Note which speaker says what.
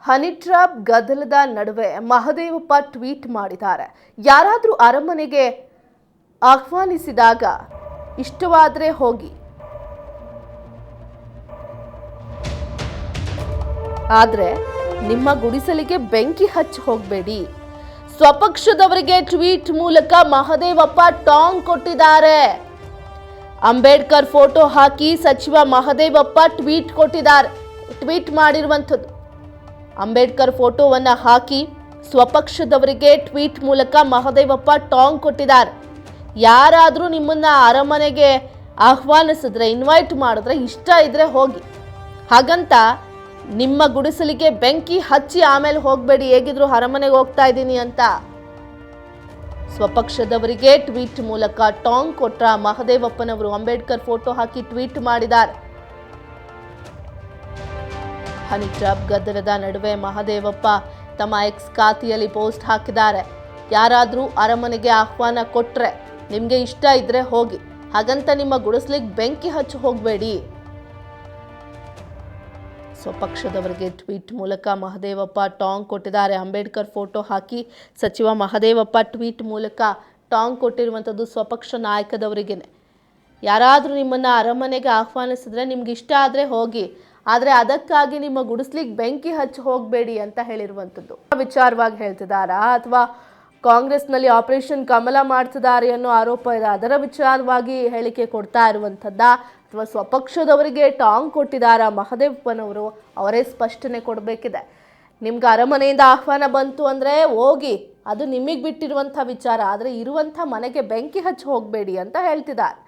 Speaker 1: Honey trap ಗದ್ದಲದ ನಡುವೆ Mahadevappa tweet ಮಾಡಿದ್ದಾರೆ. ಯಾರಾದರೂ ಅರಮನೆಗೆ ಆಹ್ವಾನಿಸಿದಾಗ ಇಷ್ಟವಾದರೆ ಹೋಗಿ, ಆದ್ರೆ ನಿಮ್ಮ ಗುಡಿಸಲಿಗೆ ಬೆಂಕಿ ಹಚ್ಚಿ ಹೋಗಬೇಡಿ. ಸ್ವಪಕ್ಷದವರಿಗೆ ಟ್ವೀಟ್ ಮೂಲಕ ಮಹದೇವಪ್ಪ ಟಾಂಗ್ ಕೊಟ್ಟಿದ್ದಾರೆ. ಅಂಬೇಡ್ಕರ್ ಫೋಟೋ ಹಾಕಿ ಸಚಿವ ಮಹದೇವಪ್ಪ ಟ್ವೀಟ್ ಮಾಡಿರುವಂಥದ್ದು. ಅಂಬೇಡ್ಕರ್ ಫೋಟೋವನ್ನ ಹಾಕಿ ಸ್ವಪಕ್ಷದವರಿಗೆ ಟ್ವೀಟ್ ಮೂಲಕ ಮಹದೇವಪ್ಪ ಟಾಂಗ್ ಕೊಟ್ಟಿದ್ದಾರೆ. ಯಾರಾದರೂ ನಿಮ್ಮನ್ನ ಅರಮನೆಗೆ ಆಹ್ವಾನಿಸಿದ್ರೆ, ಇನ್ವೈಟ್ ಮಾಡಿದ್ರೆ ಇಷ್ಟ ಇದ್ರೆ ಹೋಗಿ, ಹಾಗಂತ ನಿಮ್ಮ ಗುಡಿಸಲಿಗೆ ಬೆಂಕಿ ಹಚ್ಚಿ ಆಮೇಲೆ ಹೋಗಬೇಡಿ, ಹೇಗಿದ್ರು ಅರಮನೆಗೆ ಹೋಗ್ತಾ ಇದ್ದೀನಿ ಅಂತ ಸ್ವಪಕ್ಷದವರಿಗೆ ಟ್ವೀಟ್ ಮೂಲಕ ಟಾಂಗ್ ಕೊಟ್ಟ ಮಹದೇವಪ್ಪನವರು ಅಂಬೇಡ್ಕರ್ ಫೋಟೋ ಹಾಕಿ ಟ್ವೀಟ್ ಮಾಡಿದ್ದಾರೆ. ಹನಿ ಟ್ರ್ಯಾಪ್ ಗದ್ದಲದ ನಡುವೆ ಮಹದೇವಪ್ಪ ತಮ್ಮ ಎಕ್ಸ್ ಖಾತೆಯಲ್ಲಿ ಪೋಸ್ಟ್ ಹಾಕಿದ್ದಾರೆ. ಯಾರಾದರೂ ಅರಮನೆಗೆ ಆಹ್ವಾನ ಕೊಟ್ರೆ ನಿಮಗೆ ಇಷ್ಟ ಇದ್ರೆ ಹೋಗಿ, ಹಾಗಂತ ನಿಮ್ಮ ಗುಡಿಸ್ಲಿಕ್ಕೆ ಬೆಂಕಿ ಹಚ್ಚಿ ಹೋಗಬೇಡಿ. ಸ್ವಪಕ್ಷದವರಿಗೆ ಟ್ವೀಟ್ ಮೂಲಕ ಮಹದೇವಪ್ಪ ಟಾಂಗ್ ಕೊಟ್ಟಿದ್ದಾರೆ. ಅಂಬೇಡ್ಕರ್ ಫೋಟೋ ಹಾಕಿ ಸಚಿವ ಮಹದೇವಪ್ಪ ಟ್ವೀಟ್ ಮೂಲಕ ಟಾಂಗ್ ಕೊಟ್ಟಿರುವಂಥದ್ದು ಸ್ವಪಕ್ಷ ನಾಯಕದವರಿಗೇನೆ. ಯಾರಾದರೂ ನಿಮ್ಮನ್ನು ಅರಮನೆಗೆ ಆಹ್ವಾನಿಸಿದ್ರೆ ನಿಮ್ಗೆ ಇಷ್ಟ ಆದರೆ ಹೋಗಿ, ಆದರೆ ಅದಕ್ಕಾಗಿ ನಿಮ್ಮ ಗುಡಿಸ್ಲಿಕ್ಕೆ ಬೆಂಕಿ ಹಚ್ಚಿ ಹೋಗಬೇಡಿ ಅಂತ ಹೇಳಿರುವಂಥದ್ದು. ವಿಚಾರವಾಗಿ ಹೇಳ್ತಿದ್ದಾರಾ ಅಥವಾ ಕಾಂಗ್ರೆಸ್ನಲ್ಲಿ ಆಪರೇಷನ್ ಕಮಲ ಮಾಡ್ತಿದ್ದಾರೆ ಅನ್ನೋ ಆರೋಪ ಇದೆ, ಅದರ ವಿಚಾರವಾಗಿ ಹೇಳಿಕೆ ಕೊಡ್ತಾ ಇರುವಂಥದ್ದ ಅಥವಾ ಸ್ವಪಕ್ಷದವರಿಗೆ ಟಾಂಗ್ ಕೊಟ್ಟಿದ್ದಾರಾ ಮಹದೇವಪ್ಪನವರು? ಅವರೇ ಸ್ಪಷ್ಟನೆ ಕೊಡಬೇಕಿದೆ. ನಿಮ್ಗೆ ಅರಮನೆಯಿಂದ ಆಹ್ವಾನ ಬಂತು ಅಂದರೆ ಹೋಗಿ, ಅದು ನಿಮಗೆ ಬಿಟ್ಟಿರುವಂಥ ವಿಚಾರ, ಆದರೆ ಇರುವಂಥ ಮನೆಗೆ ಬೆಂಕಿ ಹಚ್ಚಿ ಹೋಗಬೇಡಿ ಅಂತ ಹೇಳ್ತಿದ್ದಾರೆ.